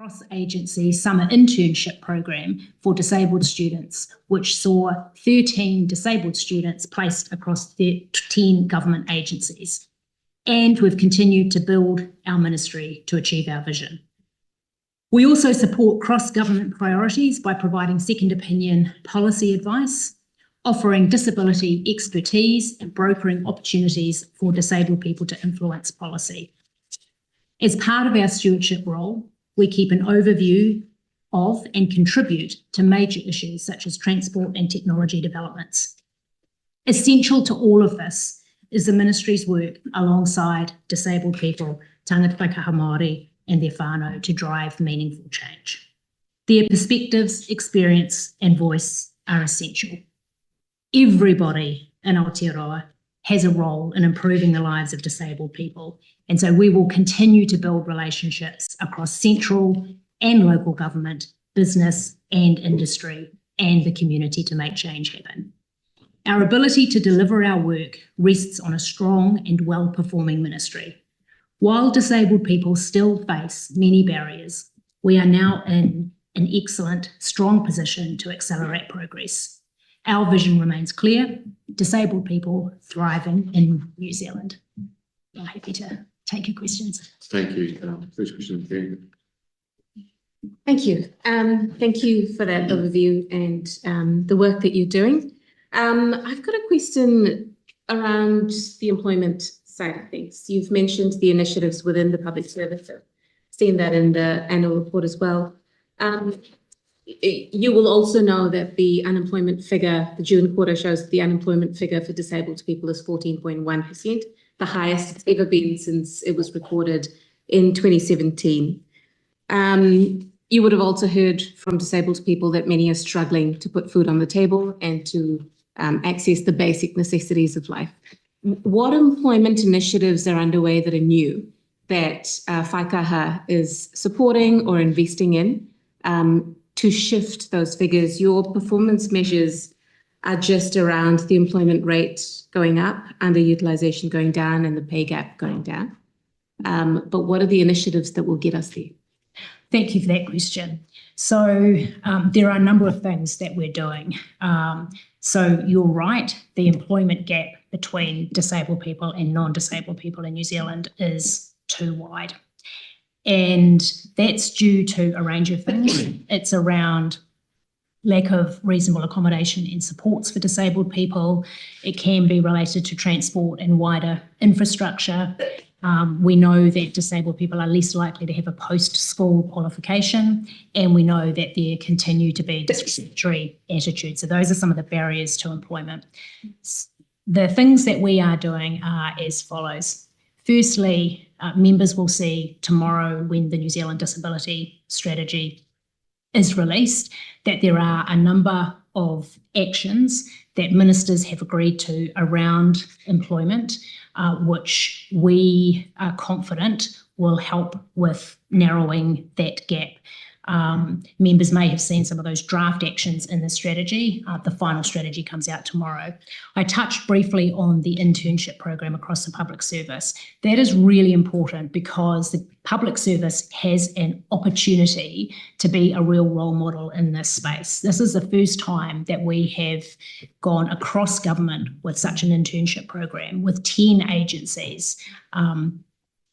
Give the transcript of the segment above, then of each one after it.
cross-agency summer internship program for disabled students, which saw 13 disabled students placed across 10 government agencies. And we've continued to build our ministry to achieve our vision. We also support cross-government priorities by providing second opinion policy advice, offering disability expertise and brokering opportunities for disabled people to influence policy. As part of our stewardship role, we keep an overview of and contribute to major issues such as transport and technology developments. Essential to all of this is the ministry's work alongside disabled people, tangata whakaha Māori and their whānau to drive meaningful change. Their perspectives, experience and voice are essential. Everybody in Aotearoa has a role in improving the lives of disabled people, and so we will continue to build relationships across central and local government, business and industry, and the community to make change happen. Our ability to deliver our work rests on a strong and well-performing ministry. While disabled people still face many barriers, we are now in an excellent, strong position to accelerate progress. Our vision remains clear: disabled people thriving in New Zealand. I'm happy to take your questions. Thank you. First question, Karen. Thank you. Thank you for that overview and the work that you're doing. I've got a question around the employment side of things. You've mentioned the initiatives within the public service. I've seen that in the annual report as well. You will also know that the unemployment figure, the June quarter shows that the unemployment figure for disabled people is 14.1%, the highest it's ever been since it was recorded in 2017. You would have also heard from disabled people that many are struggling to put food on the table and to access the basic necessities of life. What employment initiatives are underway that are new that Whaikaha is supporting or investing in to shift those figures? Your performance measures are just around the employment rate going up, underutilization going down, and the pay gap going down. But what are the initiatives that will get us there? Thank you for that question. So there are a number of things that we're doing. So you're right, the employment gap between disabled people and non-disabled people in New Zealand is too wide. And that's due to a range of things. It's around lack of reasonable accommodation and supports for disabled people. It can be related to transport and wider infrastructure. We know that disabled people are less likely to have a post-school qualification, and we know that there continue to be discriminatory attitudes. So those are some of the barriers to employment. The things that we are doing are as follows. Firstly, members will see tomorrow, when the New Zealand Disability Strategy is released, that there are a number of actions that ministers have agreed to around employment, which we are confident will help with narrowing that gap. Members may have seen some of those draft actions in the strategy. The final strategy comes out tomorrow. I touched briefly on the internship program across the public service. That is really important because the public service has an opportunity to be a real role model in this space. This is the first time that we have gone across government with such an internship program with 10 agencies,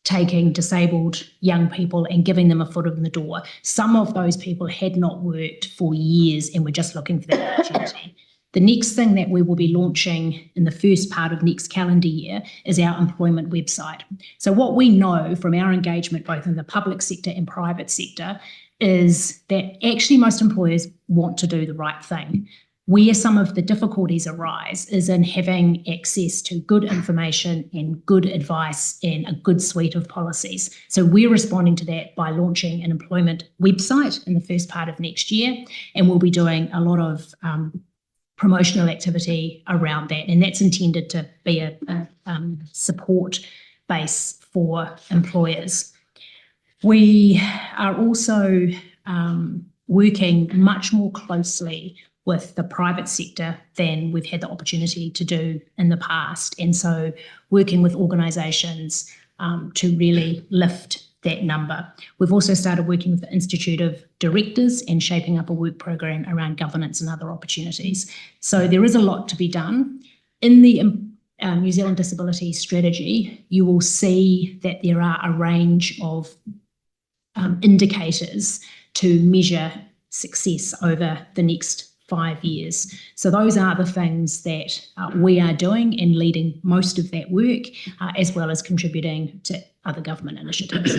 taking disabled young people and giving them a foot in the door. Some of those people had not worked for years and were just looking for that opportunity. The next thing that we will be launching in the first part of next calendar year is our employment website. So what we know from our engagement both in the public sector and private sector is that actually most employers want to do the right thing. Where some of the difficulties arise is in having access to good information and good advice and a good suite of policies. So we're responding to that by launching an employment website in the first part of next year, and we'll be doing a lot of promotional activity around that, and that's intended to be a support base for employers. We are also working much more closely with the private sector than we've had the opportunity to do in the past. And so working with organisations to really lift that number. We've also started working with the Institute of Directors and shaping up a work program around governance and other opportunities. So there is a lot to be done. In the New Zealand Disability Strategy, you will see that there are a range of indicators to measure success over the next 5 years. So those are the things that we are doing and leading most of that work, as well as contributing to other government initiatives.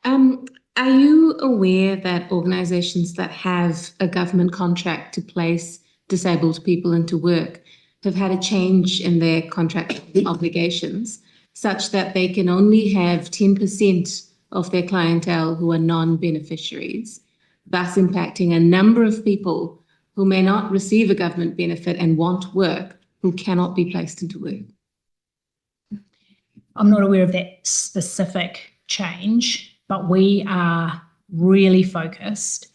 Are you aware that organisations that have a government contract to place disabled people into work have had a change in their contract obligations such that they can only have 10% of their clientele who are non-beneficiaries, thus impacting a number of people who may not receive a government benefit and want work, who cannot be placed into work? I'm not aware of that specific change, but we are really focused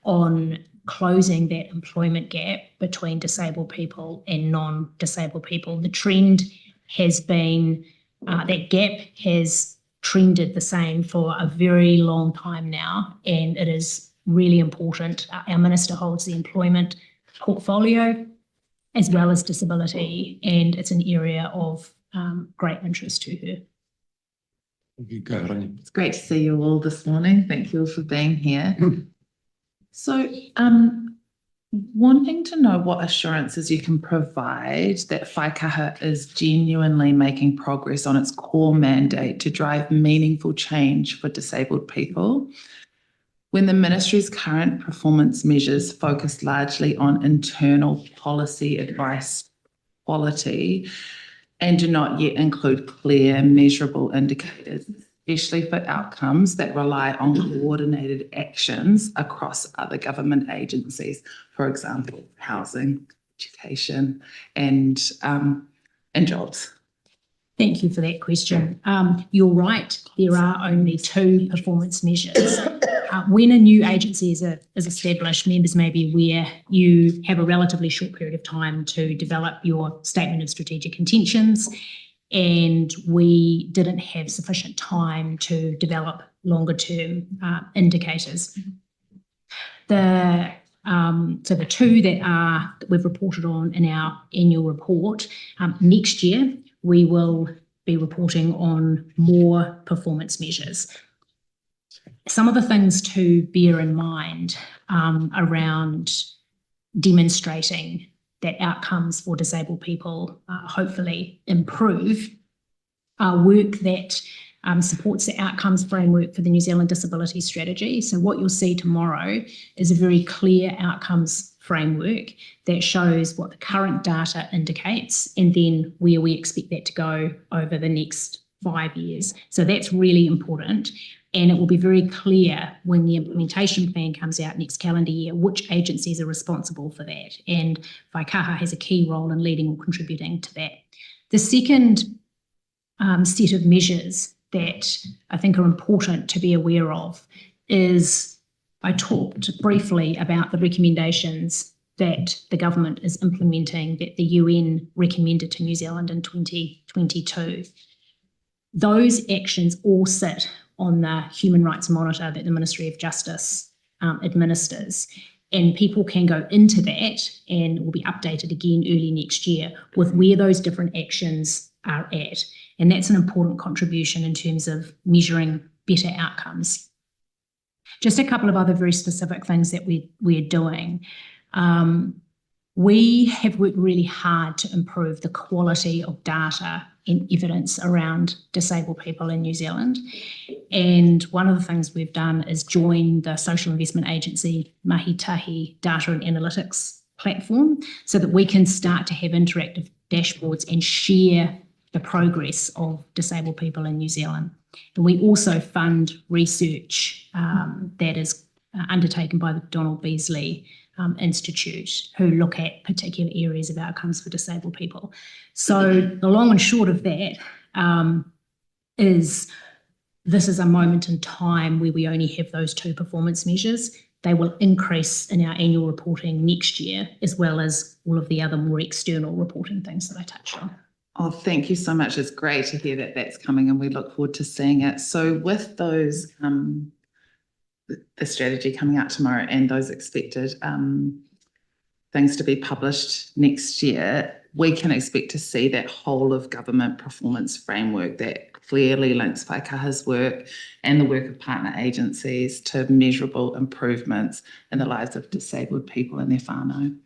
on closing that employment gap between disabled people and non-disabled people. The trend has been, that gap has trended the same for a very long time now, and it is really important. Our Minister holds the employment portfolio as well as disability, and it's an area of great interest to her. It's great to see you all this morning. Thank you all for being here. So, wanting to know what assurances you can provide that Whaikaha is genuinely making progress on its core mandate to drive meaningful change for disabled people, when the ministry's current performance measures focus largely on internal policy advice quality and do not yet include clear, measurable indicators, especially for outcomes that rely on coordinated actions across other government agencies, for example, housing, education, and jobs. Thank you for that question. You're right, there are only 2 performance measures. When a new agency is established, members may be aware you have a relatively short period of time to develop your statement of strategic intentions, and we didn't have sufficient time to develop longer term indicators. So the 2 that we've reported on in our annual report, next year we will be reporting on more performance measures. Some of the things to bear in mind around demonstrating that outcomes for disabled people hopefully improve are work that supports the outcomes framework for the New Zealand Disability Strategy. So what you'll see tomorrow is a very clear outcomes framework that shows what the current data indicates and then where we expect that to go over the next 5 years. So that's really important. And it will be very clear when the implementation plan comes out next calendar year which agencies are responsible for that. And Whaikaha has a key role in leading or contributing to that. The second set of measures that I think are important to be aware of is, I talked briefly about the recommendations that the government is implementing that the UN recommended to New Zealand in 2022. Those actions all sit on the Human Rights Monitor that the Ministry of Justice administers. And people can go into that and will be updated again early next year with where those different actions are at. And that's an important contribution in terms of measuring better outcomes. Just a couple of other very specific things that we're doing. We have worked really hard to improve the quality of data and evidence around disabled people in New Zealand. And one of the things we've done is join the social investment agency Mahitahi Data and Analytics platform so that we can start to have interactive dashboards and share the progress of disabled people in New Zealand. And we also fund research that is undertaken by the Donald Beasley Institute, who look at particular areas of outcomes for disabled people. So the long and short of that is this is a moment in time where we only have those 2 performance measures. They will increase in our annual reporting next year, as well as all of the other more external reporting things that I touched on. Oh, thank you so much. It's great to hear that that's coming and we look forward to seeing it. So with those, the strategy coming out tomorrow and those expected things to be published next year, we can expect to see that whole of government performance framework that clearly links Paikaha's work and the work of partner agencies to measurable improvements in the lives of disabled people and their whānau.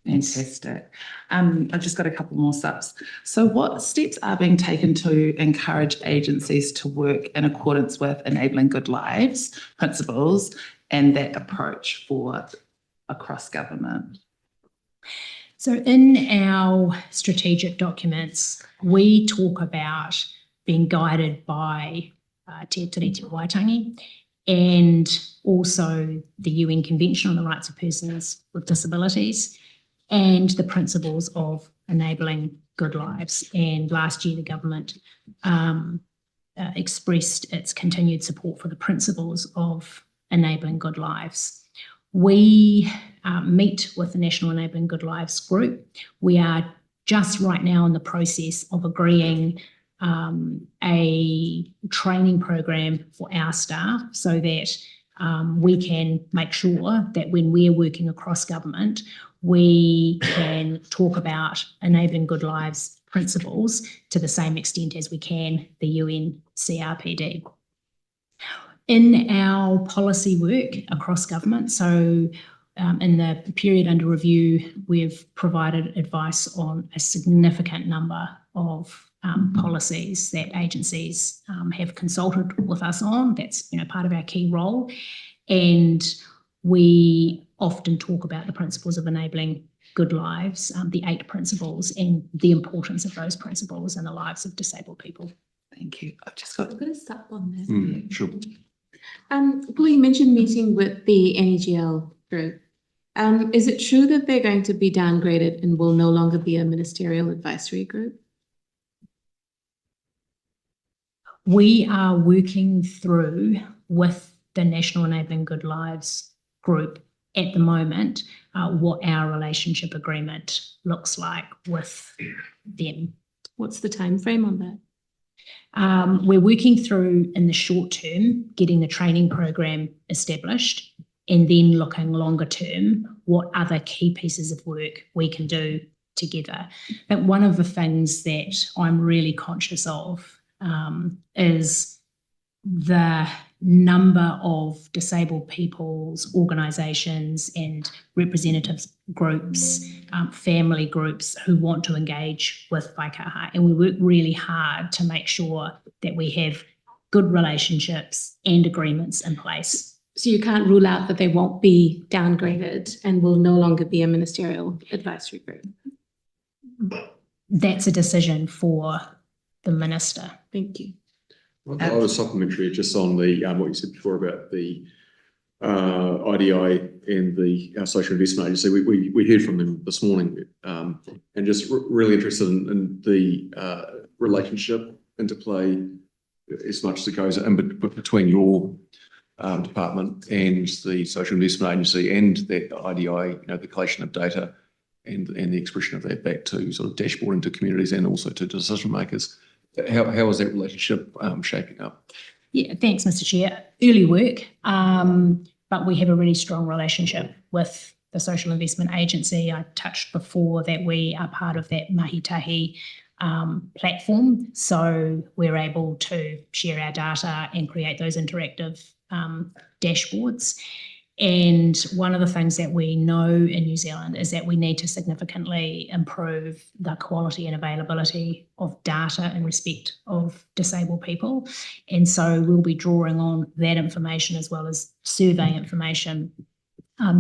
Fantastic. I've just got a couple more subs. So what steps are being taken to encourage agencies to work in accordance with enabling good lives principles and that approach for across government? So in our strategic documents, we talk about being guided by Te Tiriti Waitangi and also the UN Convention on the Rights of Persons with Disabilities and the principles of enabling good lives. And last year, the government expressed its continued support for the principles of enabling good lives. We meet with the National Enabling Good Lives group. We are just right now in the process of agreeing a training program for our staff so that we can make sure that when we're working across government, we can talk about enabling good lives principles to the same extent as we can the UN CRPD. In our policy work across government, so in the period under review, we've provided advice on a significant number of policies that agencies have consulted with us on. That's part of our key role. And we often talk about the principles of enabling good lives, the 8 principles, and the importance of those principles in the lives of disabled people. Thank you. I've just got I'm going to stop on that. Sure. Paul, you mentioned meeting with the NEGL group. Is it true that they're going to be downgraded and will no longer be a ministerial advisory group? We are working through with the National Enabling Good Lives group at the moment what our relationship agreement looks like with them. What's the time frame on that? We're working through in the short term, getting the training program established and then looking longer term, what other key pieces of work we can do together. But one of the things that I'm really conscious of is the number of disabled people's organisations and representatives groups, family groups who want to engage with Paikaha. And we work really hard to make sure that we have good relationships and agreements in place. So you can't rule out that they won't be downgraded and will no longer be a ministerial advisory group? That's a decision for the minister. Thank you. I was supplementary just on the what you said before about the IDI and the Social Investment Agency. We heard from them this morning and just really interested in the relationship interplay as much as it goes in between your department and the Social Investment Agency and that IDI, the collection of data and the expression of that back to sort of dashboarding to communities and also to decision makers. How is that relationship shaping up? Yeah, thanks, Mr. Chair. Early work, but we have a really strong relationship with the Social Investment Agency. I touched before that we are part of that Mahitahi platform, so we're able to share our data and create those interactive dashboards. And one of the things that we know in New Zealand is that we need to significantly improve the quality and availability of data in respect of disabled people. And so we'll be drawing on that information as well as survey information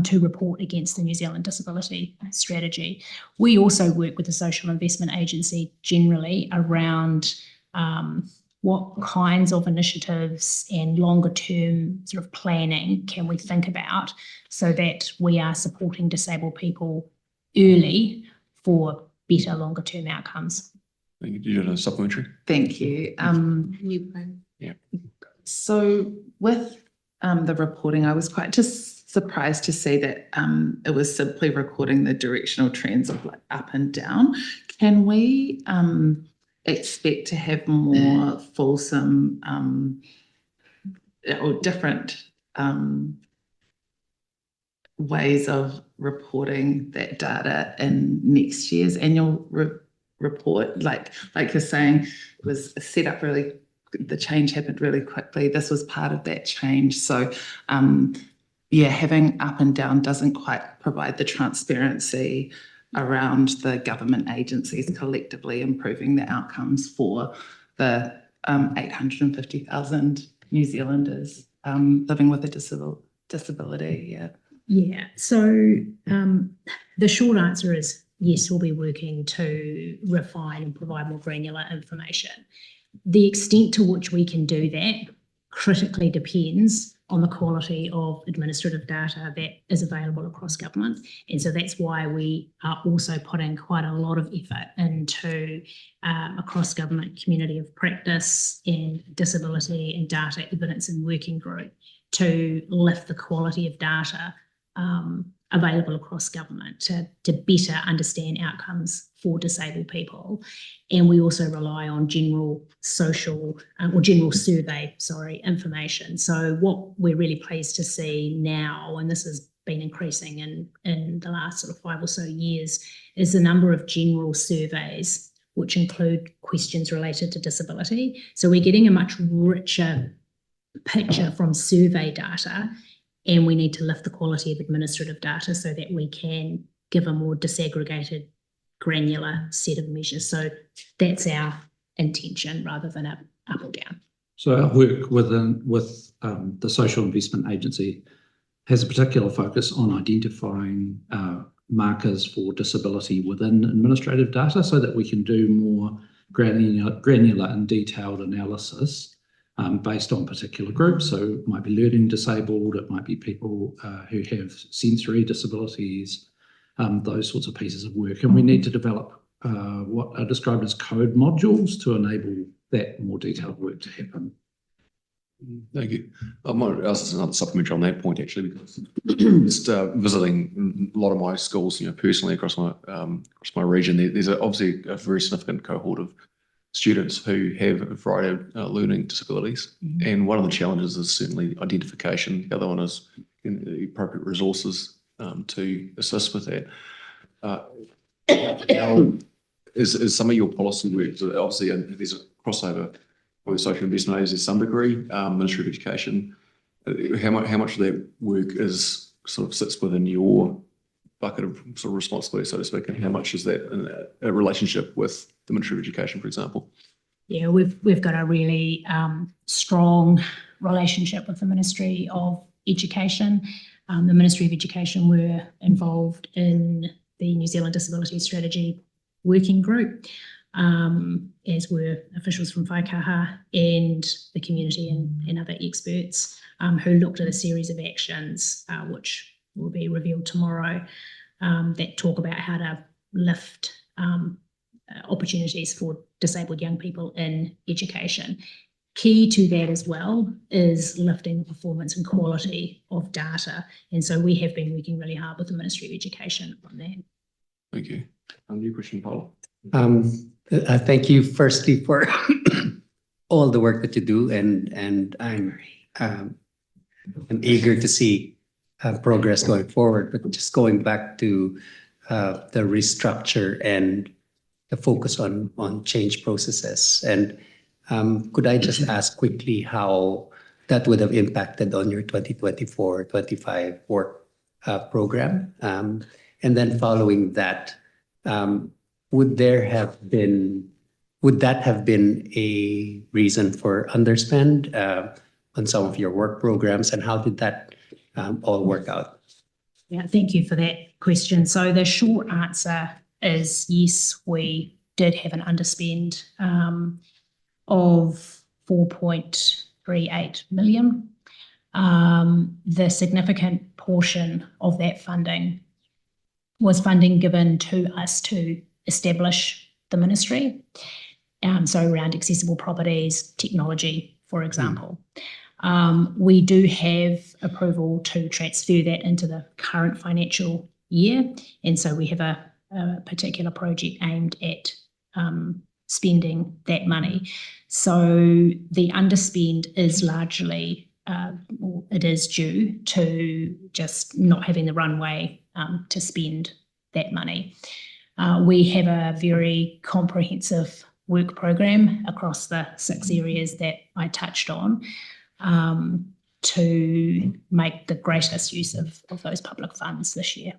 to report against the New Zealand Disability Strategy. We also work with the Social Investment Agency generally around what kinds of initiatives and longer term sort of planning can we think about so that we are supporting disabled people early for better longer term outcomes. Thank you. Did you have a supplementary? Thank you. New plan. Yeah. So with the reporting, I was quite just surprised to see that it was simply recording the directional trends of like up and down. Can we expect to have more fulsome or different ways of reporting that data in next year's annual report? Like you're saying, it was set up really, the change happened really quickly. This was part of that change. So yeah, having up and down doesn't quite provide the transparency around the government agencies collectively improving the outcomes for the 850,000 New Zealanders living with a disability. Yeah. Yeah, so the short answer is yes, we'll be working to refine and provide more granular information. The extent to which we can do that critically depends on the quality of administrative data that is available across government. And so that's why we are also putting quite a lot of effort into a cross-government community of practice and disability and data evidence and working group to lift the quality of data available across government to better understand outcomes for disabled people. And we also rely on general survey information. So what we're really pleased to see now, and this has been increasing in the last sort of 5 or so years, is the number of general surveys which include questions related to disability. So we're getting a much richer picture from survey data, and we need to lift the quality of administrative data so that we can give a more disaggregated, granular set of measures. So that's our intention rather than up or down. So our work with the Social Investment Agency has a particular focus on identifying markers for disability within administrative data so that we can do more granular and detailed analysis based on particular groups. So it might be learning disabled, it might be people who have sensory disabilities, those sorts of pieces of work. And we need to develop what are described as code modules to enable that more detailed work to happen. Thank you. I might ask another supplementary on that point, actually, because just visiting a lot of my schools, personally across my region, there's obviously a very significant cohort of students who have a variety of learning disabilities. Mm-hmm. And one of the challenges is certainly identification. The other one is the appropriate resources to assist with that. Is some of your policy work, obviously there's a crossover with social investment agencies to some degree, Ministry of Education. How much of that work is sort of sits within your bucket of sort of responsibility, so to speak, and how much is that in a relationship with the Ministry of Education, for example? Yeah, we've got a really strong relationship with the Ministry of Education. The Ministry of Education were involved in the New Zealand Disability Strategy Working Group, as were officials from Whaikaha and the community and other experts who looked at a series of actions which will be revealed tomorrow that talk about how to lift opportunities for disabled young people in education. Key to that as well is lifting the performance and quality of data. And so we have been working really hard with the Ministry of Education on that. Thank you. New question, Paul. Thank you firstly for all the work that you do, and I'm eager to see progress going forward. But just going back to the restructure and the focus on change processes, and could I just ask quickly how that would have impacted on your 2024-25 work program? And then following that, would that have been a reason for underspend on some of your work programs, and how did that all work out? Yeah, thank you for that question. So the short answer is yes, we did have an underspend of 4.38 million. The significant portion of that funding was funding given to us to establish the ministry. So around accessible properties, technology, for example. We do have approval to transfer that into the current financial year, and so we have a particular project aimed at spending that money. So the underspend is largely, it is due to just not having the runway to spend that money. We have a very comprehensive work program across the 6 areas that I touched on to make the greatest use of those public funds this year.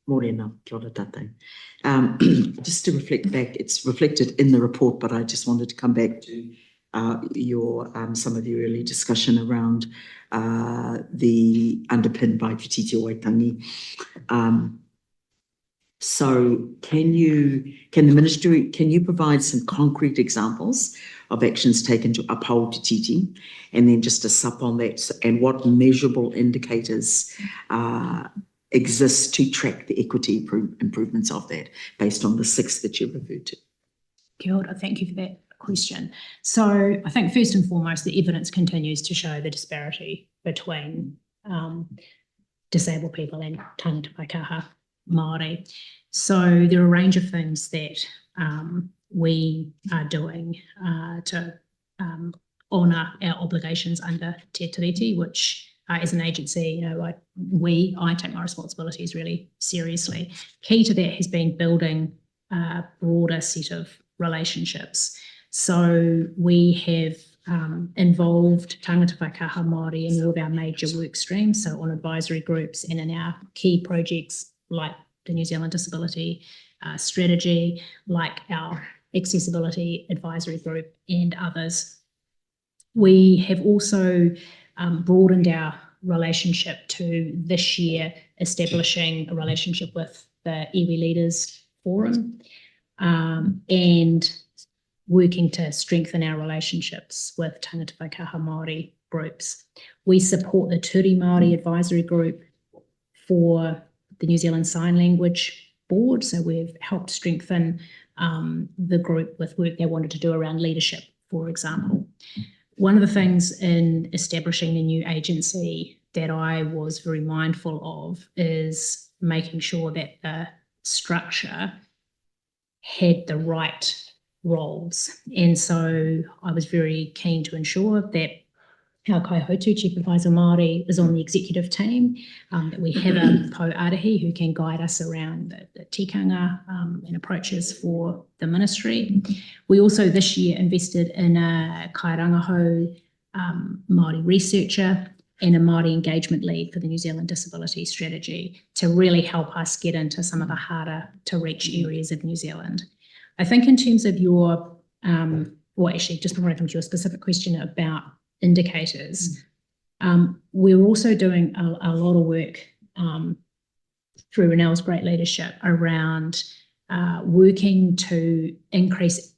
Morena, kia ora tātou. Just to reflect back, it's reflected in the report, but I just wanted to come back to your some of the early discussion around the underpinned by Te Titi o Waitangi. So can the ministry provide some concrete examples of actions taken to uphold Te Titi, and then just to sup on that, and what measurable indicators exist to track the equity improvements of that based on the 6 that you referred to? Kia ora, thank you for that question. So I think first and foremost, the evidence continues to show the disparity between disabled people and tangata Waikaha Māori. So there are a range of things that we are doing to honour our obligations under Te Tiriti, which as an agency, I take my responsibilities really seriously. Key to that has been building a broader set of relationships. So we have involved tangata Waikaha Māori in all of our major work streams, so on advisory groups and in our key projects like the New Zealand Disability Strategy, like our Accessibility Advisory Group and others. We have also broadened our relationship to this year establishing a relationship with the Iwi Leaders Forum and working to strengthen our relationships with tangata Waikaha Māori groups. We support the Turi Māori Advisory Group for the New Zealand Sign Language Board, so we've helped strengthen the group with work they wanted to do around leadership, for example. One of the things in establishing the new agency that I was very mindful of is making sure that the structure had the right roles. And so I was very keen to ensure that our Kaihotu Chief Advisor Māori is on the executive team, that we have a Pou Arahi who can guide us around the tikanga and approaches for the ministry. We also this year invested in a Kairangahau Māori researcher and a Māori engagement lead for the New Zealand Disability Strategy to really help us get into some of the harder to reach areas of New Zealand. I think in terms of your, well actually just before I come to your specific question about indicators, we're also doing a lot of work through Renel's great leadership around working to increase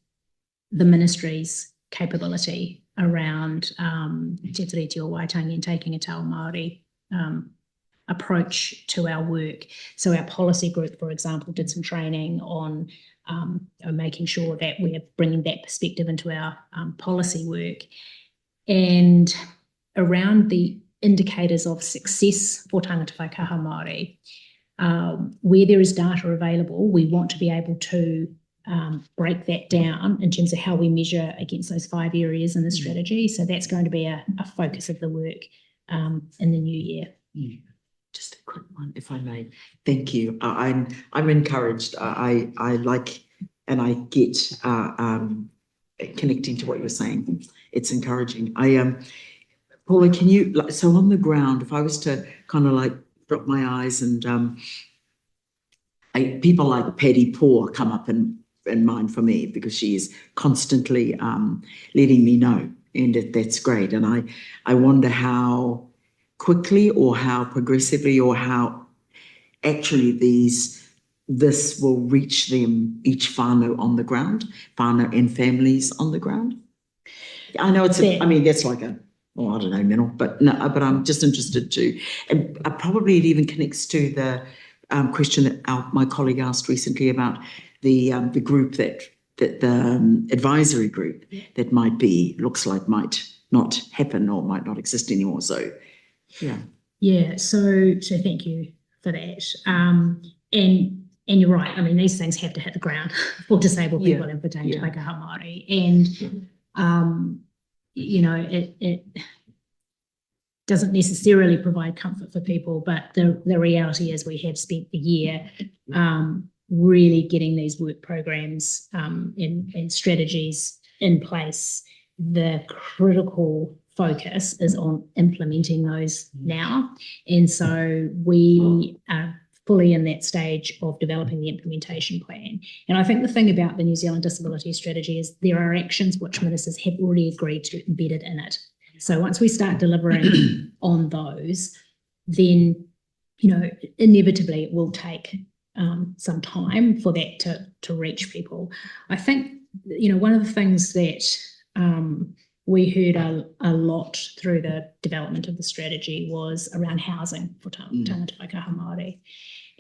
the ministry's capability around Te Tiriti o Waitangi and taking a Te Ao Māori approach to our work. So our policy group, for example, did some training on making sure that we're bringing that perspective into our policy work. And around the indicators of success for tangata Waikaha Māori, where there is data available, we want to be able to break that down in terms of how we measure against those 5 areas in the strategy. So that's going to be a focus of the work in the new year. Just a quick one, if I may. Thank you. I'm encouraged. I like and I get connecting to what you're saying. It's encouraging. Paula, can you, so on the ground, if I was to kind of like drop my eyes and people like Paddy Poor come up in mind for me because she is constantly letting me know, and that's great. And I wonder how quickly or how progressively or how actually this will reach them, each whānau on the ground, whānau and families on the ground. I know it's, I mean, that's like I don't know, mental, but no, but I'm just interested too. And probably it even connects to the question that my colleague asked recently about the group that the advisory group that looks like might not happen or might not exist anymore. So, yeah. Yeah, so thank you for that. And you're right. I mean, these things have to hit the ground for disabled people and for Te Whakaha Māori. And you know, it doesn't necessarily provide comfort for people, but the reality is we have spent the year really getting these work programs and strategies in place. The critical focus is on implementing those now. And so we are fully in that stage of developing the implementation plan. And I think the thing about the New Zealand Disability Strategy is there are actions which ministers have already agreed to embedded in it. So once we start delivering on those, then, you know, inevitably it will take some time for that to reach people. I think, you know, one of the things that we heard a lot through the development of the strategy was around housing for tangata Whakaha Māori.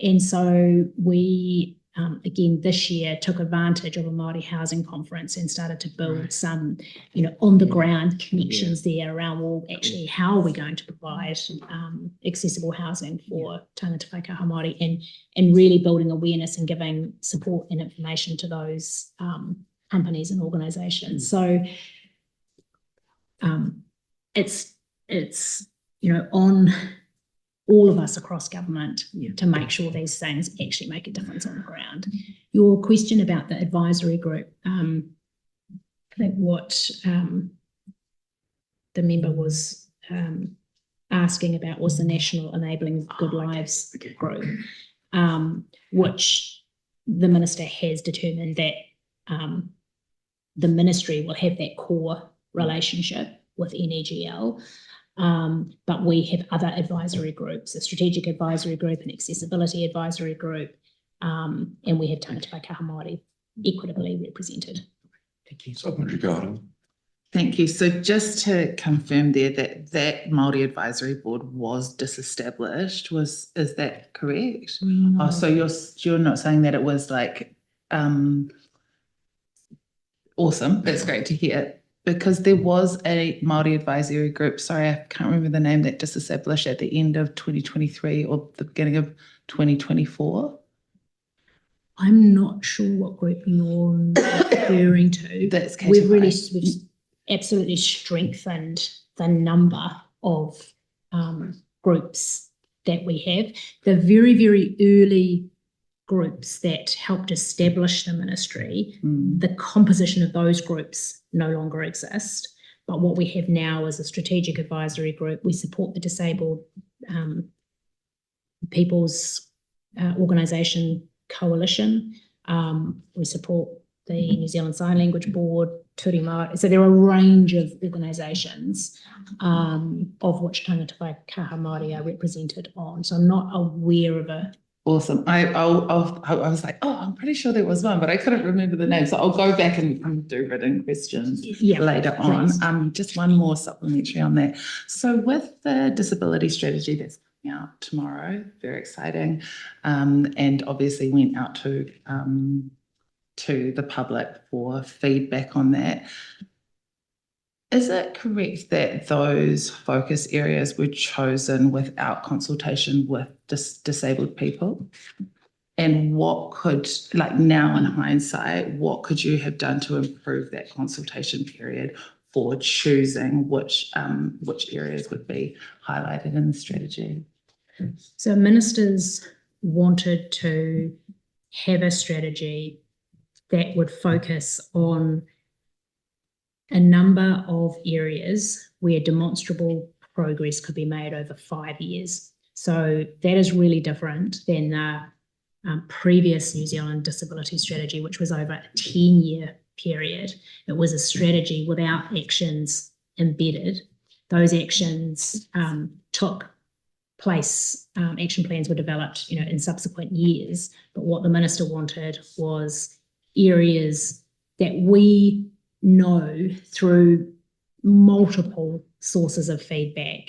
And so we, again, this year took advantage of a Māori housing conference and started to build some, you know, on the ground connections there around, well, actually, how are we going to provide accessible housing for tangata Whakaha Māori, and really building awareness and giving support and information to those companies and organisations. So it's, you know, on all of us across government to make sure these things actually make a difference on the ground. Your question about the advisory group, I think what the member was asking about was the National Enabling Good Lives group, which the minister has determined that the ministry will have that core relationship with NEGL. But we have other advisory groups, a strategic advisory group, an accessibility advisory group, and we have tangata Whakaha Māori equitably represented. Thank you. So much regard. Thank you. So just to confirm there that Māori Advisory Board was disestablished, is that correct? No. Oh, so you're not saying that it was like awesome. That's great to hear. Because there was a Māori advisory group, sorry, I can't remember the name, that disestablished at the end of 2023 or the beginning of 2024. I'm not sure what group you're referring to. That's we've absolutely strengthened the number of groups that we have. The very, very early groups that helped establish the ministry, the composition of those groups no longer exist. But what we have now is a strategic advisory group. We support the Disabled People's Organisation Coalition. We support the New Zealand Sign Language Board, Turi Māori. So there are a range of organisations of which tangata Whakaha Māori are represented on. So I'm not aware of a Awesome. I was like, oh, I'm pretty sure there was one, but I couldn't remember the name. So I'll go back and do written questions later on. Just one more supplementary on that. So with the disability strategy that's coming out tomorrow, very exciting, and obviously went out to the public for feedback on that. Is it correct that those focus areas were chosen without consultation with disabled people? And what could, like now in hindsight, what could you have done to improve that consultation period for choosing which areas would be highlighted in the strategy? So ministers wanted to have a strategy that would focus on a number of areas where demonstrable progress could be made over 5 years. So that is really different than the previous New Zealand disability strategy, which was over a 10-year period. It was a strategy without actions embedded. Those actions took place, action plans were developed, you know, in subsequent years. But what the minister wanted was areas that we know through multiple sources of feedback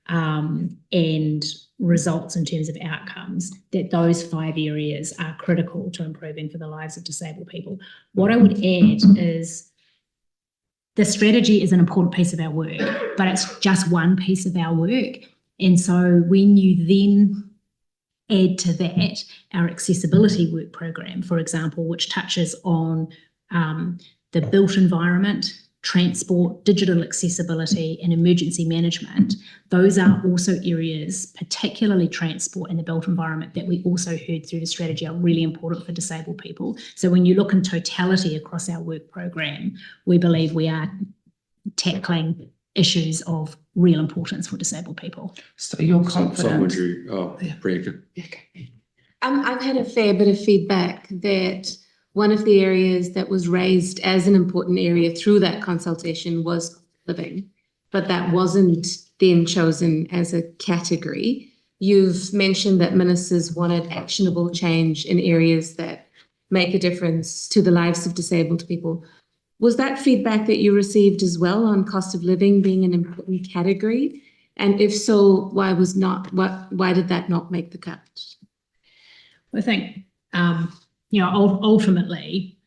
and results in terms of outcomes, that those 5 areas are critical to improving for the lives of disabled people. What I would add is the strategy is an important piece of our work, but it's just one piece of our work. And so when you then add to that our accessibility work program, for example, which touches on the built environment, transport, digital accessibility, and emergency management, those are also areas, particularly transport and the built environment, that we also heard through the strategy are really important for disabled people. So when you look in totality across our work program, we believe we are tackling issues of real importance for disabled people. So you're So confident. would you, Priyanka? I've had a fair bit of feedback that one of the areas that was raised as an important area through that consultation was living, but that wasn't then chosen as a category. You've mentioned that ministers wanted actionable change in areas that make a difference to the lives of disabled people. Was that feedback that you received as well on cost of living being an important category? And if so, why did that not make the cut? I think, ultimately,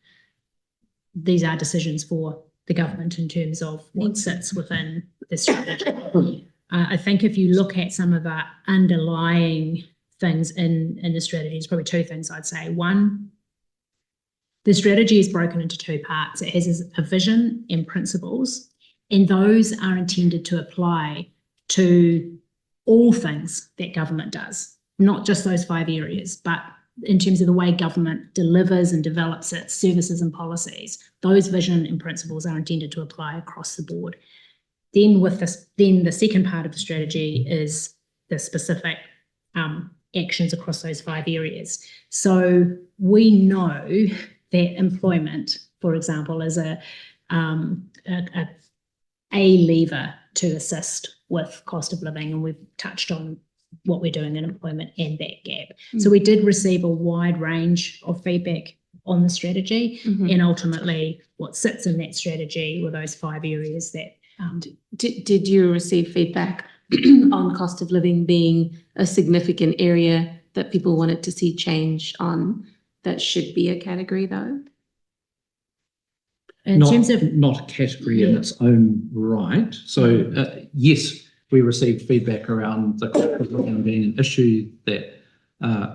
these are decisions for the government in terms of what sits within the strategy. I think if you look at some of our underlying things in the strategy, there's probably 2 things I'd say. One, the strategy is broken into 2 parts. It has a vision and principles, and those are intended to apply to all things that government does, not just those 5 areas, but in terms of the way government delivers and develops its services and policies. Those vision and principles are intended to apply across the board. Then the second part of the strategy is the specific actions across those 5 areas. So we know that employment, for example, is a lever to assist with cost of living, and we've touched on what we're doing in employment and that gap. So we did receive a wide range of feedback on the strategy, and ultimately what sits in that strategy were those 5 areas that Did you receive feedback on cost of living being a significant area that people wanted to see change on, that should be a category though? in terms of not a category in its own right. So yes, we received feedback around the cost of living being an issue that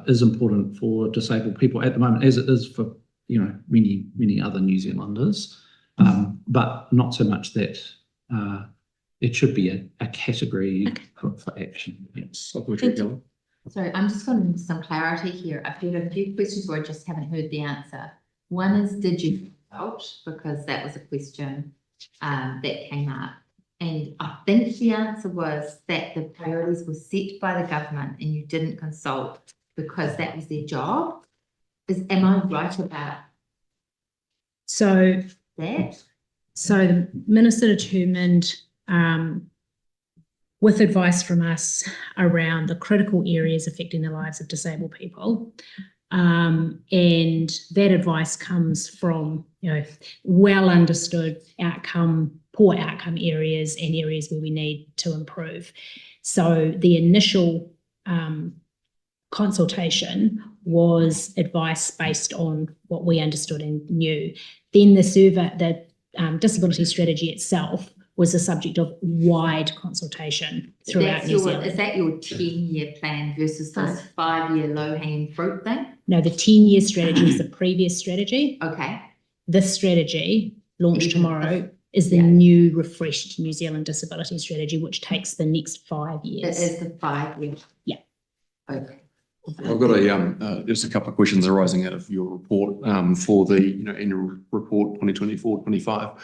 is important for disabled people at the moment, as it is for many other New Zealanders, but not so much that it should be a category for action. Yes. Sorry, I'm just wanting some clarity here. I've heard a few questions where I just haven't heard the answer. One is, did you consult? Because that was a question that came up. And I think the answer was that the priorities were set by the government and you didn't consult because that was their job. Am I right about that? So the minister determined, with advice from us around the critical areas affecting the lives of disabled people, and that advice comes from well understood poor outcome areas and areas where we need to improve. So the initial consultation was advice based on what we understood and knew. Then the disability strategy itself was the subject of wide consultation throughout New Zealand. Is that your 10-year plan versus this 5-year low-hanging fruit thing? No, the 10-year strategy is the previous strategy. Okay. This strategy, launched tomorrow, is the new refreshed New Zealand disability strategy, which takes the next 5 years. That is the 5 years? Yeah. Okay. I've got just a couple of questions arising out of your report for the annual report 2024-25.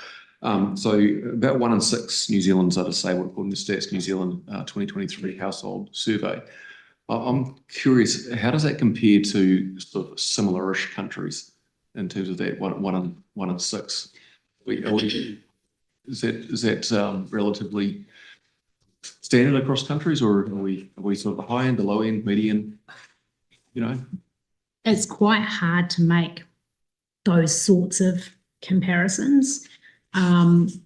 So about 1 in 6 New Zealanders are disabled according to Stats New Zealand 2023 household survey. I'm curious, how does that compare to sort of similar-ish countries in terms of that one in 6? Is that relatively standard across countries, or are we sort of the high end, the low end, median? It's quite hard to make those sorts of comparisons.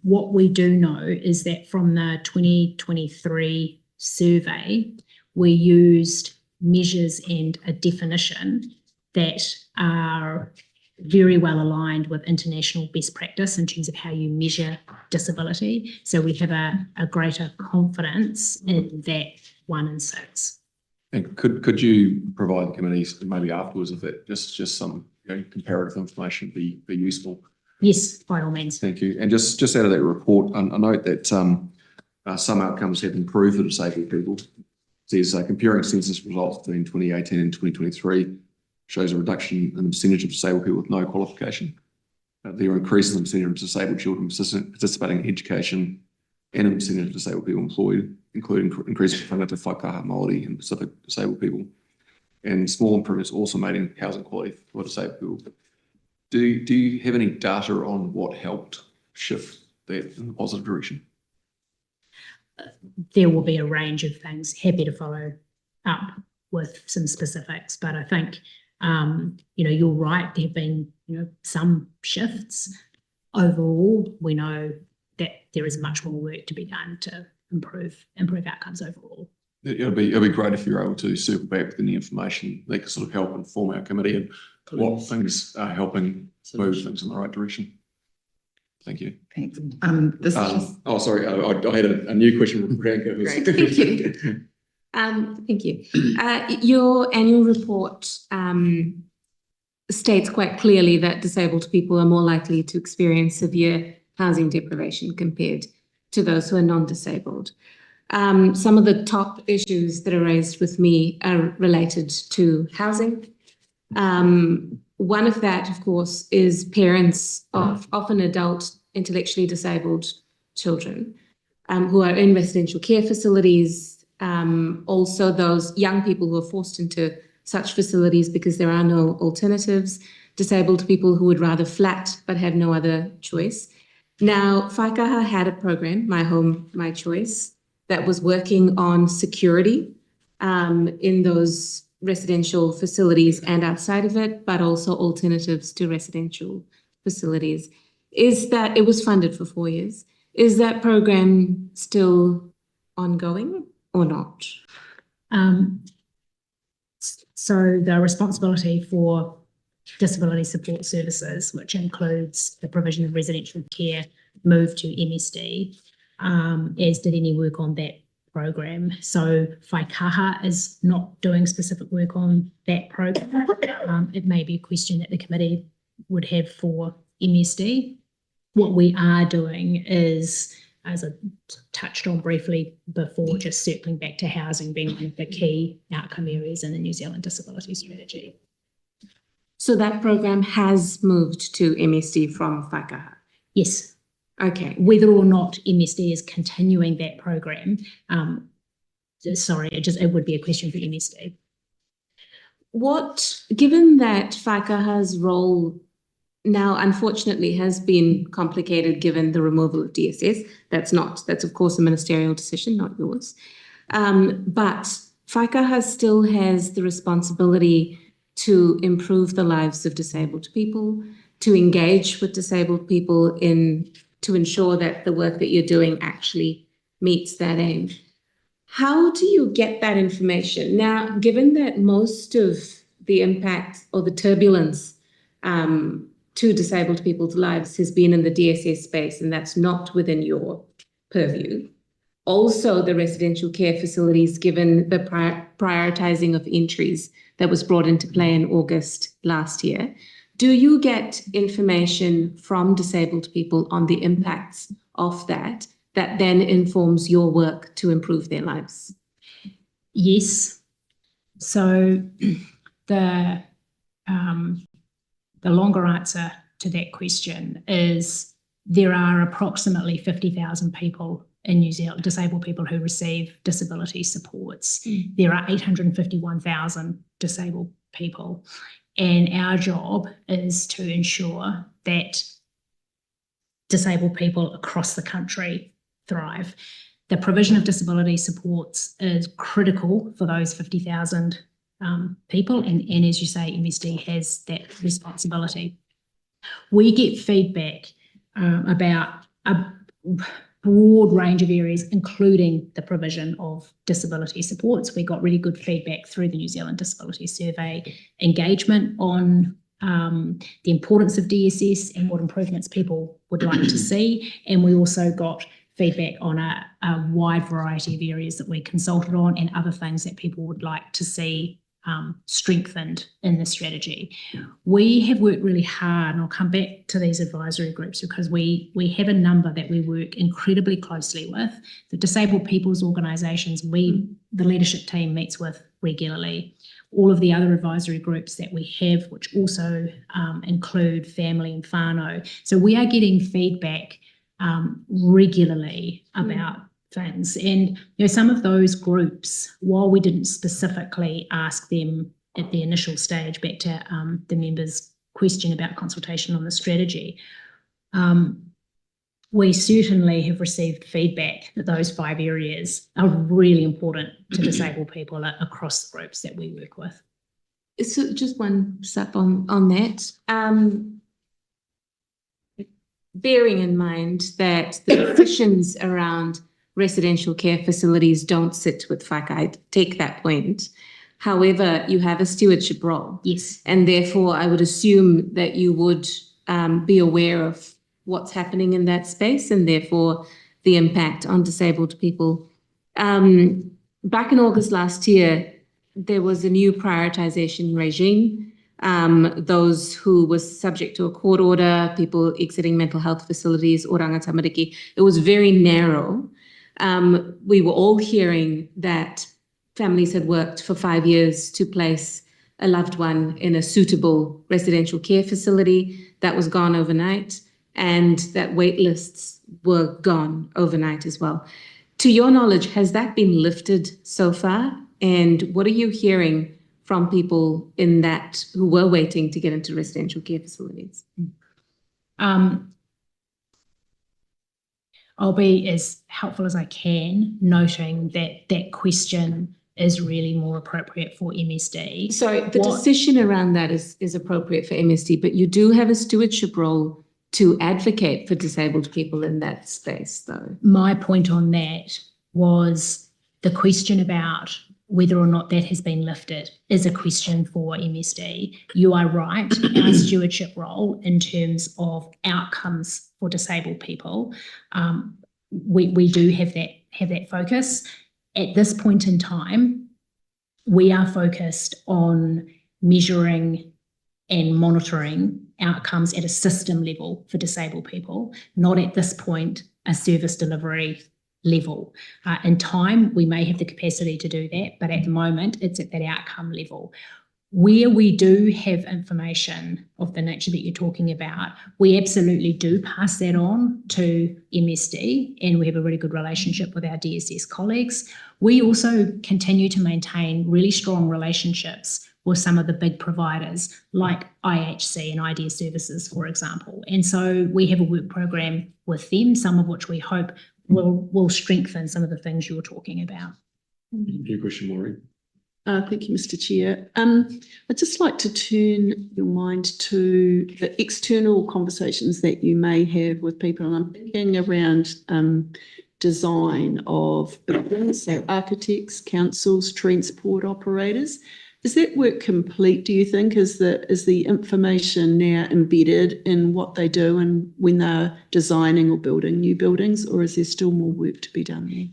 What we do know is that from the 2023 survey, we used measures and a definition that are very well aligned with international best practice in terms of how you measure disability. So we have a greater confidence in that 1 in 6. And could you provide the committees maybe afterwards if that just some comparative information be useful? Yes, by all means. Thank you. And just out of that report, I note that some outcomes have improved for disabled people. So comparing census results between 2018 and 2023 shows a reduction in the percentage of disabled people with no qualification. There are increases in the percentage of disabled children participating in education and in the percentage of disabled people employed, including increasing funding to whaikaha Māori and Pacific disabled people. And small improvements also made in housing quality for disabled people. Do you have any data on what helped shift that in a positive direction? There will be a range of things. Happy to follow up with some specifics, but I think, you're right. There have been, some shifts. Overall, we know that there is much more work to be done to improve outcomes overall. It'd be great if you're able to circle back with any information that could sort of help inform our committee and what things are helping move things in the right direction. Thank you. Thanks. This is just... Oh, sorry. I had a new question from Priyanka. Great, thank you. Thank you. Your annual report states quite clearly that disabled people are more likely to experience severe housing deprivation compared to those who are non-disabled. Some of the top issues that are raised with me are related to housing. One of that, of course, is parents of often adult intellectually disabled children who are in residential care facilities. Also those young people who are forced into such facilities because there are no alternatives, disabled people who would rather flat but have no other choice. Now, Whaikaha had a program, My Home, My Choice, that was working on security in those residential facilities and outside of it, but also alternatives to residential facilities. Is that, it was funded for 4 years. Is that program still ongoing or not? So the responsibility for disability support services, which includes the provision of residential care, moved to MSD, as did any work on that program. So Whaikaha is not doing specific work on that program. It may be a question that the committee would have for MSD. What we are doing is, as I touched on briefly before, just circling back to housing being one of the key outcome areas in the New Zealand Disability Strategy. So that program has moved to MSD from Whaikaha? Yes. Okay. Whether or not MSD is continuing that program, it would be a question for MSD. Given that Whaikaha's role now, unfortunately, has been complicated given the removal of DSS. That's of course a ministerial decision, not yours. But Whaikaha still has the responsibility to improve the lives of disabled people, to engage with disabled people to ensure that the work that you're doing actually meets that aim. How do you get that information? Now, given that most of the impact or the turbulence to disabled people's lives has been in the DSS space, and that's not within your purview. Also, the residential care facilities, given the prioritizing of entries that was brought into play in August last year, do you get information from disabled people on the impacts of that then informs your work to improve their lives? Yes. So the longer answer to that question is there are approximately 50,000 people in New Zealand, disabled people who receive disability supports. There are 851,000 disabled people. And our job is to ensure that disabled people across the country thrive. The provision of disability supports is critical for those 50,000 people, and as you say, MSD has that responsibility. We get feedback about broad range of areas, including the provision of disability supports. We got really good feedback through the New Zealand Disability Survey, engagement on the importance of DSS and what improvements people would like to see. And we also got feedback on a wide variety of areas that we consulted on and other things that people would like to see strengthened in the strategy. We have worked really hard, and I'll come back to these advisory groups because we have a number that we work incredibly closely with. The disabled people's organisations, the leadership team meets with regularly. All of the other advisory groups that we have, which also include family and whānau. So we are getting feedback regularly about things. And some of those groups, while we didn't specifically ask them at the initial stage, back to the members' question about consultation on the strategy, we certainly have received feedback that those 5 areas are really important to disabled people across the groups that we work with. So just one step on that. Bearing in mind that the decisions around residential care facilities don't sit with FICA, I take that point. However, you have a stewardship role. Yes. And therefore, I would assume that you would be aware of what's happening in that space and therefore the impact on disabled people. Back in August last year, there was a new prioritisation regime. Those who were subject to a court order, people exiting mental health facilities, oranga tamariki, it was very narrow. We were all hearing that families had worked for 5 years to place a loved one in a suitable residential care facility. That was gone overnight, and that wait lists were gone overnight as well. To your knowledge, has that been lifted so far? And what are you hearing from people in that who were waiting to get into residential care facilities? I'll be as helpful as I can, noting that that question is really more appropriate for MSD. So the decision around that is appropriate for MSD, but you do have a stewardship role to advocate for disabled people in that space, though. My point on that was the question about whether or not that has been lifted is a question for MSD. You are right, our stewardship role in terms of outcomes for disabled people, we do have that focus. At this point in time, we are focused on measuring and monitoring outcomes at a system level for disabled people, not at this point a service delivery level. In time, we may have the capacity to do that, but at the moment, it's at that outcome level. Where we do have information of the nature that you're talking about, we absolutely do pass that on to MSD, and we have a really good relationship with our DSS colleagues. We also continue to maintain really strong relationships with some of the big providers like IHC and Idea Services, for example. And so we have a work program with them, some of which we hope will strengthen some of the things you're talking about. Your question, Maureen. Thank you, Mr. Chair. I'd just like to turn your mind to the external conversations that you may have with people, and I'm thinking around design of buildings, so architects, councils, transport operators. Is that work complete, do you think? Is the information now embedded in what they do and when they're designing or building new buildings, or is there still more work to be done there?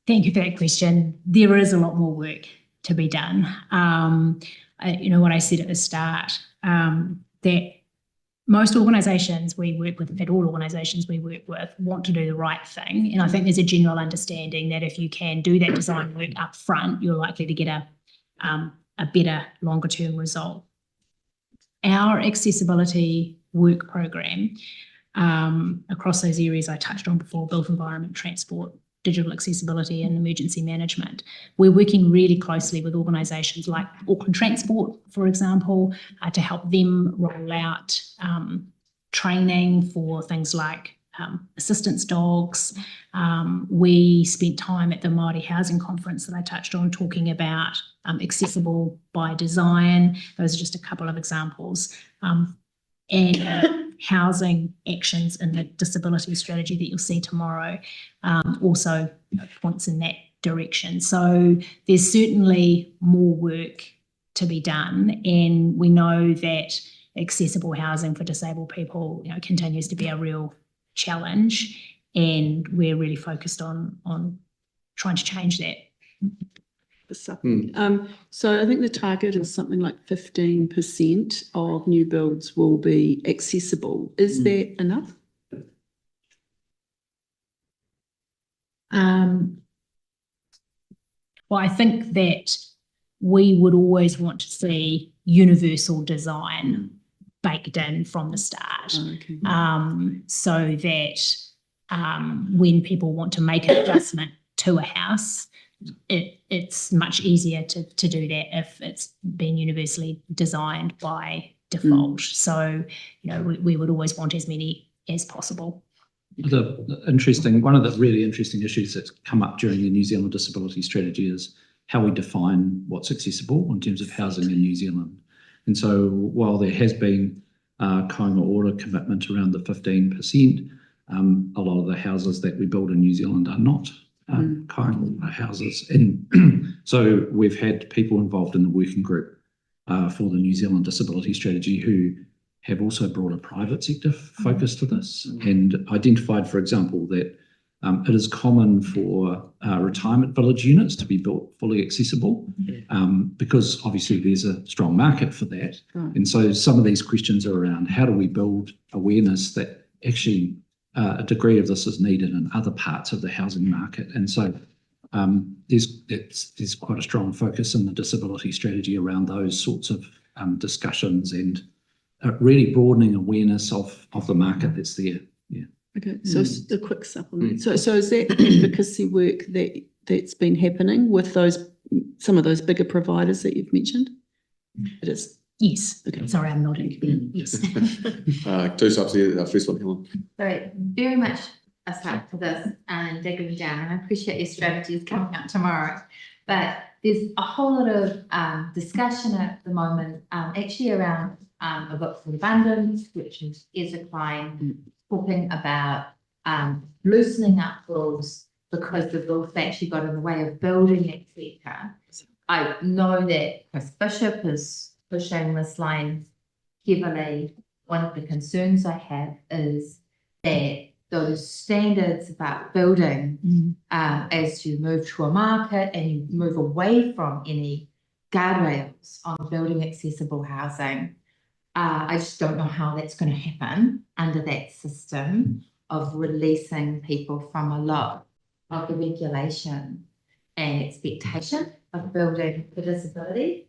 Thank you for that question. There is a lot more work to be done. What I said at the start, that most organisations we work with, in fact all organisations we work with, want to do the right thing. And I think there's a general understanding that if you can do that design work up front, you're likely to get a better longer term result. Our accessibility work program across those areas I touched on before, built environment, transport, digital accessibility and emergency management. We're working really closely with organisations like Auckland Transport, for example, to help them roll out training for things like assistance dogs. We spent time at the Māori Housing Conference that I touched on talking about accessible by design. Those are just a couple of examples. And housing actions in the disability strategy that you'll see tomorrow also points in that direction. So there's certainly more work to be done, and we know that accessible housing for disabled people, continues to be a real challenge, and we're really focused on trying to change that. So I think the target is something like 15% of new builds will be accessible. Is that enough? Well, I think that we would always want to see universal design baked in from the start, so that when people want to make an adjustment to a house, it's much easier to do that if it's been universally designed by default. So, we would always want as many as possible. One of the really interesting issues that's come up during the New Zealand Disability Strategy is how we define what's accessible in terms of housing in New Zealand. And so while there has been kāinga ora commitment around the 15%, a lot of the houses that we build in New Zealand are not kāinga ora houses. And so we've had people involved in the working group for the New Zealand Disability Strategy who have also brought a private sector focus to this and identified, for example, that it is common for retirement village units to be built fully accessible because obviously there's a strong market for that. And so some of these questions are around how do we build awareness that actually a degree of this is needed in other parts of the housing market. And so there's quite a strong focus in the disability strategy around those sorts of discussions and really broadening awareness of the market that's there. Yeah. Okay, so a quick supplement. So is that advocacy work that's been happening with some of those bigger providers that you've mentioned? It is. Yes. Okay. Sorry, I'm nodding. Yes. Two subs here. First one, Helen. So very much a start for this and digging down, and I appreciate your strategy is coming out tomorrow. But there's a whole lot of discussion at the moment, actually around a book called Abundance, which is Ezra Klein, talking about loosening up rules because the rules actually got in the way of building, etc. I know that Chris Bishop is pushing this line heavily. One of the concerns I have is that those standards about building, as you move to a market and you move away from any guardrails on building accessible housing, I just don't know how that's going to happen under that system of releasing people from a lot of the regulation and expectation of building for disability.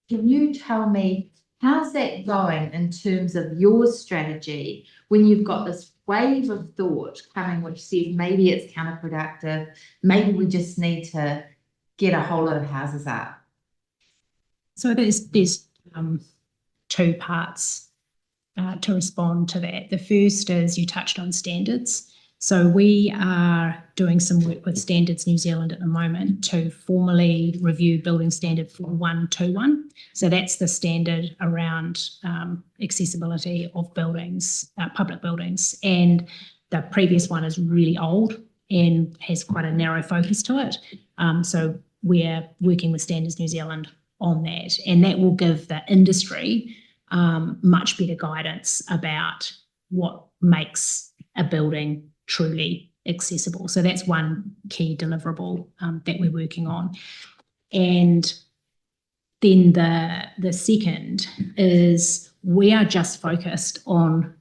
Can you tell me how's that going in terms of your strategy when you've got this wave of thought coming which says maybe it's counterproductive, maybe we just need to get a whole lot of houses up? So there's two parts to respond to that. The first is you touched on standards. So we are doing some work with Standards New Zealand at the moment to formally review building standard 4121. So that's the standard around accessibility of buildings, public buildings. And the previous one is really old and has quite a narrow focus to it. So we're working with Standards New Zealand on that, and that will give the industry much better guidance about what makes a building truly accessible. So that's one key deliverable that we're working on. And then the second is we are just focused on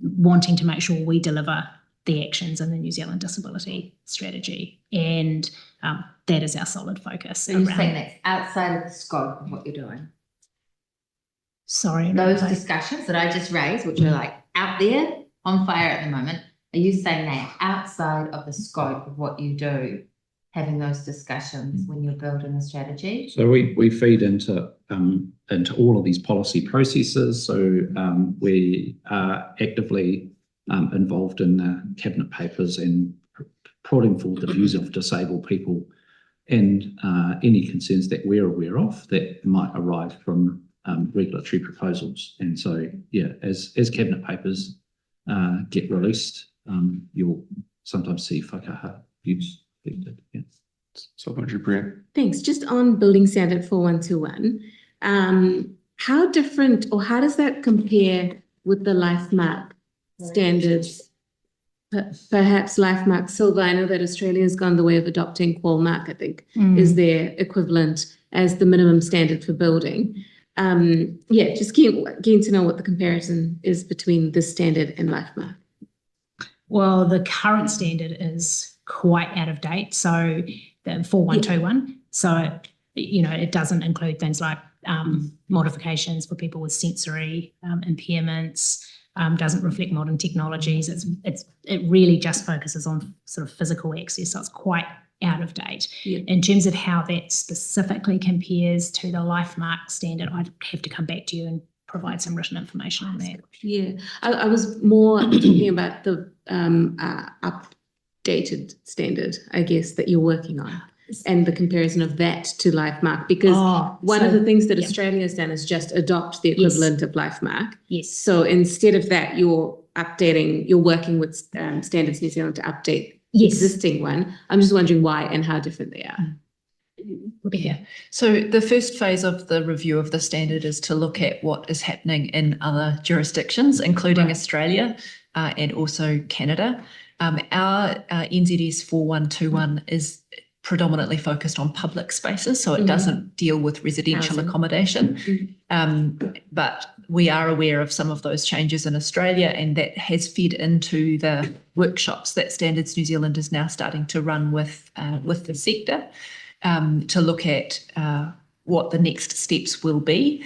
wanting to make sure we deliver the actions in the New Zealand Disability Strategy. And that is our solid focus. So you're saying that's outside of the scope of what you're doing? Sorry. Those discussions that I just raised, which are like out there on fire at the moment, are you saying they're outside of the scope of what you do, having those discussions when you're building a strategy? So we feed into all of these policy processes. So we are actively involved in the cabinet papers and putting forward the views of disabled people and any concerns that we're aware of that might arise from regulatory proposals. And so, yeah, as cabinet papers get released, you'll sometimes see whakaha views affected. Yeah. So thank you, Brent. Thanks. Just on building standard 4121, how different or how does that compare with the LifeMark standards? Perhaps LifeMark Silver. I know that Australia has gone the way of adopting Qualmark, I think, is their equivalent as the minimum standard for building. Yeah, just keen to know what the comparison is between this standard and LifeMark. Well, the current standard is quite out of date. So the 4121. So, you know, it doesn't include things like modifications for people with sensory impairments, doesn't reflect modern technologies. It really just focuses on sort of physical access. So it's quite out of date. Yeah. In terms of how that specifically compares to the LifeMark standard, I'd have to come back to you and provide some written information on that. Yeah, I was more talking about the updated standard, I guess, that you're working on, and the comparison of that to LifeMark, because one of the things that Australia has done is just adopt the equivalent of LifeMark. Yes. So instead of that, you're working with Standards New Zealand to update the existing one. I'm just wondering why and how different they are. Yeah. So the first phase of the review of the standard is to look at what is happening in other jurisdictions, including Australia and also Canada. Our NZS 4121 is predominantly focused on public spaces, so it doesn't deal with residential accommodation. But we are aware of some of those changes in Australia, and that has fed into the workshops that Standards New Zealand is now starting to run with the sector to look at what the next steps will be.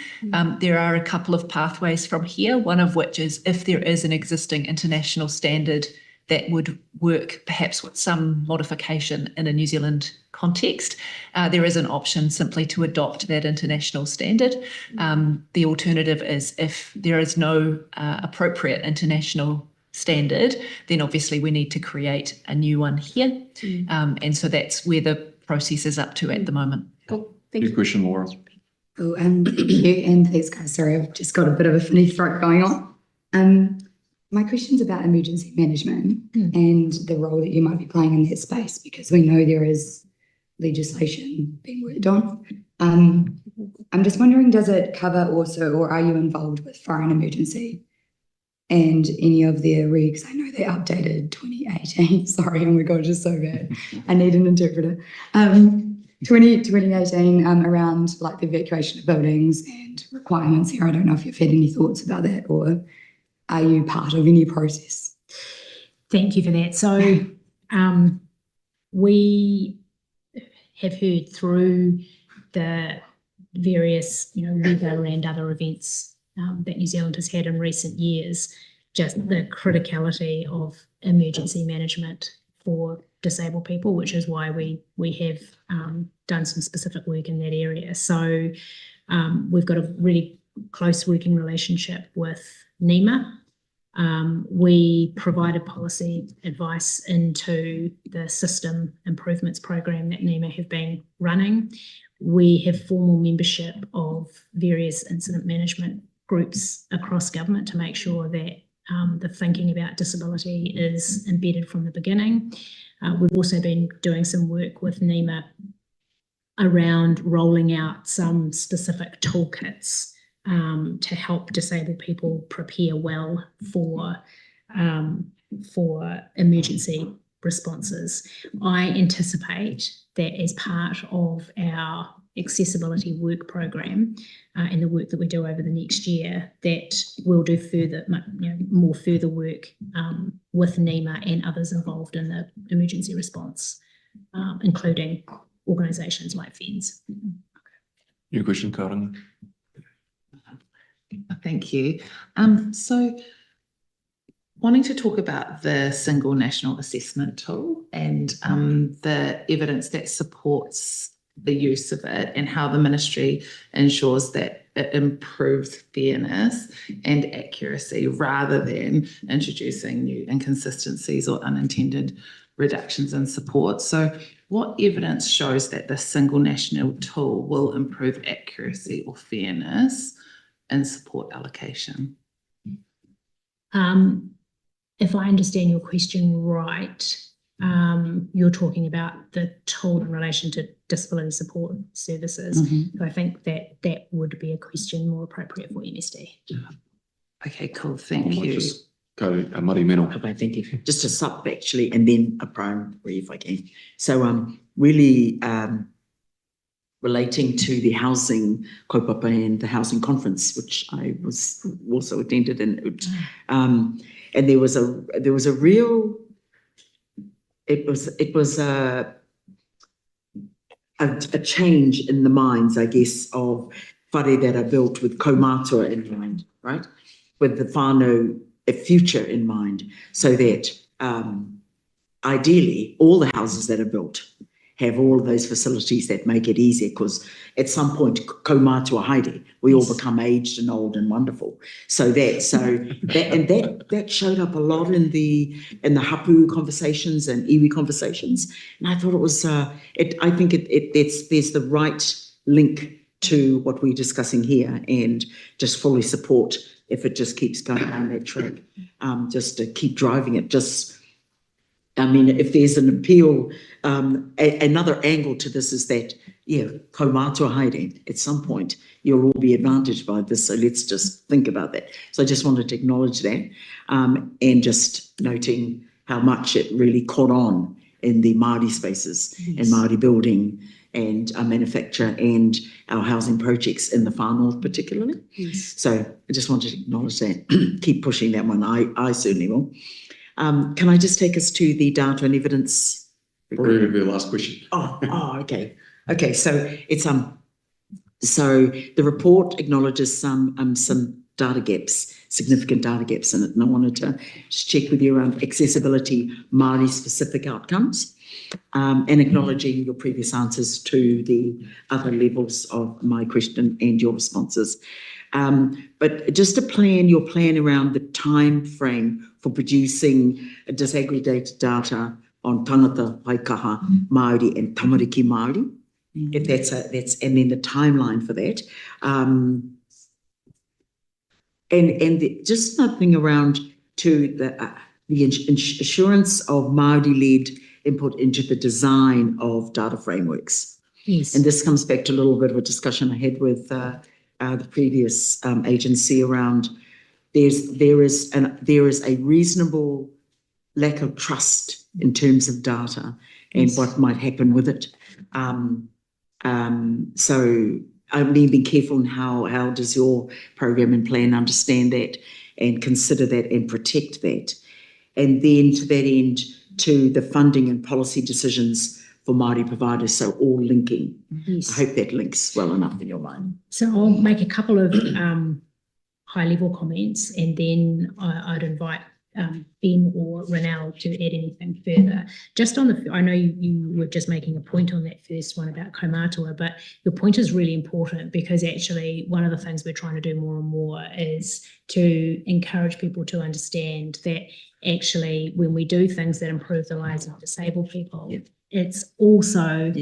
There are a couple of pathways from here, one of which is if there is an existing international standard that would work perhaps with some modification in a New Zealand context, there is an option simply to adopt that international standard. The alternative is if there is no appropriate international standard, then obviously we need to create a new one here. And so that's where the process is up to at the moment. Cool. Thank Good you. question, Laura. Oh, thank you, and thanks, guys. Sorry, I've just got a bit of a funny throat going on. My question's about emergency management and the role that you might be playing in that space, because we know there is legislation being worked on. I'm just wondering, does it cover also, or are you involved with foreign emergency and any of their regs? I know they updated 2018. Sorry, oh my God, just so bad. I need an interpreter. 2018 around like the evacuation of buildings and requirements here. I don't know if you've had any thoughts about that, or are you part of any process? Thank you for that. So we have heard through the various, weather and other events that New Zealand has had in recent years, just the criticality of emergency management for disabled people, which is why we have done some specific work in that area. So we've got a really close working relationship with NEMA. We provided policy advice into the system improvements program that NEMA have been running. We have formal membership of various incident management groups across government to make sure that the thinking about disability is embedded from the beginning. We've also been doing some work with NEMA around rolling out some specific toolkits to help disabled people prepare well for emergency responses. I anticipate that as part of our accessibility work program and the work that we do over the next year, that we'll do more further work with NEMA and others involved in the emergency response, including organisations like FENS. Your question, Karen. Thank you. So wanting to talk about the single national assessment tool and the evidence that supports the use of it and how the ministry ensures that it improves fairness and accuracy rather than introducing new inconsistencies or unintended reductions in support. So what evidence shows that the single national tool will improve accuracy or fairness in support allocation? If I understand your question right, you're talking about the tool in relation to disability support services. So I think that would be a question more appropriate for MSD. Okay, cool. Thank you. Just go to Muddy Mental. Okay, thank you. Just a sub actually, and then a primary if I can. So really relating to the housing kaupapa and the housing conference, which I was also attended, and there was a real, it was a change in the minds, I guess, of whare that are built with kaumātua in mind, right? With the whānau, a future in mind, so that ideally all the houses that are built have all of those facilities that make it easier, because at some point, kaumātua haere, we all become aged and old and wonderful. That showed up a lot in the hapu conversations and iwi conversations, and I thought it was I think there's the right link to what we're discussing here, and just fully support if it just keeps going down that track, just to keep driving it. I mean, if there's an appeal, another angle to this is that, kaumātua haere, at some point, you'll all be advantaged by this, so let's just think about that. So I just wanted to acknowledge that, and just noting how much it really caught on in the Māori spaces, and Māori building, and manufacture, and our housing projects in the far north particularly. So I just wanted to acknowledge that. Keep pushing that one, I certainly will. Can I just take us to the data and evidence? Agree with your last question. Okay. Okay, so it's so the report acknowledges some data gaps, significant data gaps in it, and I wanted to just check with you around accessibility, Māori specific outcomes, and acknowledging your previous answers to the other levels of my question and your responses. But just your plan around the time frame for producing disaggregated data on tangata Waikaha Māori and tamariki Māori, if that's and then the timeline for that, just nothing around to the assurance of Māori-led input into the design of data frameworks. Yes. And this comes back to a little bit of a discussion I had with the previous agency around there is a reasonable lack of trust in terms of data and what might happen with it. So I mean, be careful in how does your program and plan understand that and consider that and protect that. And then to that end, to the funding and policy decisions for Māori providers, so all linking. Yes. I hope that links well enough in your mind. So I'll make a couple of high-level comments, and then I'd invite Ben or Renelle to add anything further. Just on I know you were just making a point on that first one about kaumātua, but your point is really important, because actually one of the things we're trying to do more and more is to encourage people to understand that actually when we do things that improve the lives of disabled people, it's also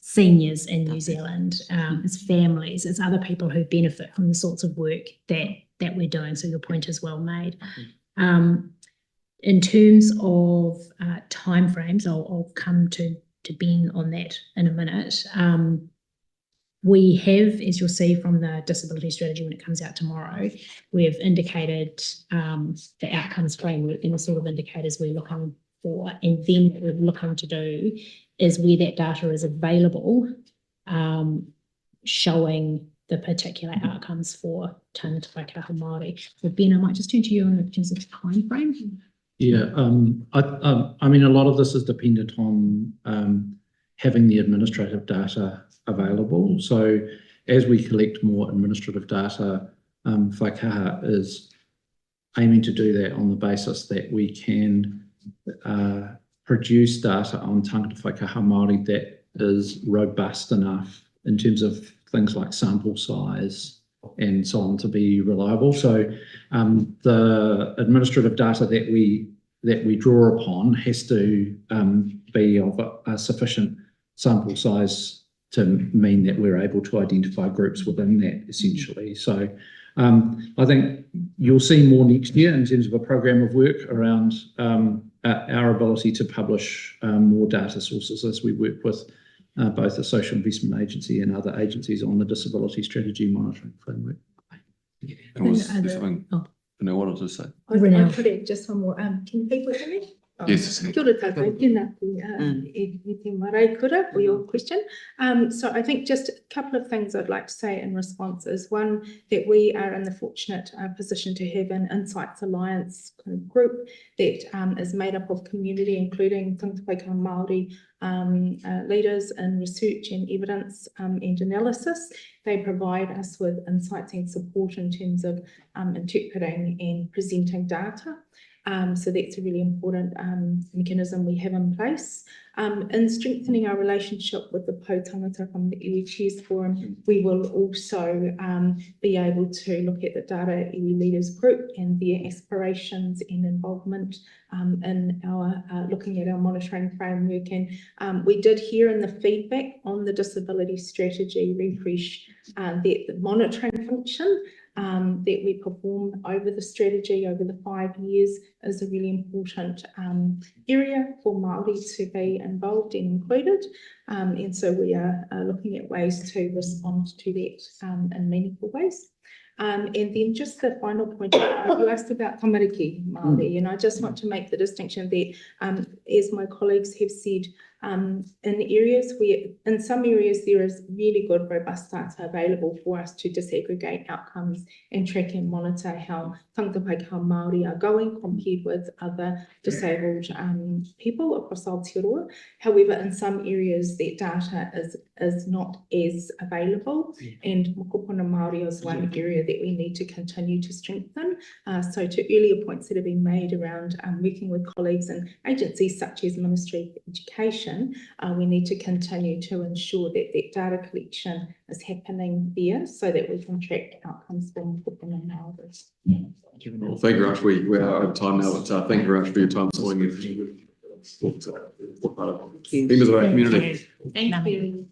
seniors in New Zealand, it's families, it's other people who benefit from the sorts of work that we're doing. So your point is well made. In terms of timeframes, I'll come to Ben on that in a minute. We have, as you'll see from the disability strategy when it comes out tomorrow, we've indicated the outcomes framework and the sort of indicators we're looking for. And then what we're looking to do is where that data is available, showing the particular outcomes for tangata Waikaha Māori. So Ben, I might just turn to you in terms of time frame. Yeah, I mean, a lot of this is dependent on having the administrative data available. So as we collect more administrative data, Waikaha is aiming to do that on the basis that we can produce data on tangata Waikaha Māori that is robust enough in terms of things like sample size and so on to be reliable. So the administrative data that we draw upon has to be of a sufficient sample size to mean that we're able to identify groups within that, essentially. So I think you'll see more next year in terms of a program of work around our ability to publish more data sources as we work with both the Social Investment Agency and other agencies on the disability strategy monitoring framework. And was there something I wanted to say? Renee. Just one more. Can people hear me? Yes. Kia ora tātou, tēnā te marae kura for your question. So I think just a couple of things I'd like to say in response is one, that we are in the fortunate position to have an Insights Alliance kind of group that is made up of community, including Tangata Māori leaders in research and evidence and analysis. They provide us with insights and support in terms of interpreting and presenting data. So that's a really important mechanism we have in place. In strengthening our relationship with the Pōtangata from the Iwi Chairs Forum, we will also be able to look at the Data Iwi Leaders Group and their aspirations and involvement in our looking at our monitoring framework. And we did hear in the feedback on the disability strategy refresh that the monitoring function that we perform over the strategy over the 5 years is a really important area for Māori to be involved and included. And so we are looking at ways to respond to that in meaningful ways. And then just the final point, you asked about tamariki Māori, and I just want to make the distinction that, as my colleagues have said, in some areas there is really good, robust data available for us to disaggregate outcomes and track and monitor how tangata Pakeha Māori are going compared with other disabled people across Aotearoa. However, in some areas that data is not as available, and mokopuna Māori is one area that we need to continue to strengthen. So to earlier points that have been made around working with colleagues and agencies such as Ministry of Education, we need to continue to ensure that that data collection is happening there so that we can track outcomes for mokopuna Māori. Well, thank you very much. We are over time now, but thank you very much for your time this morning. Members of our community. Thank you.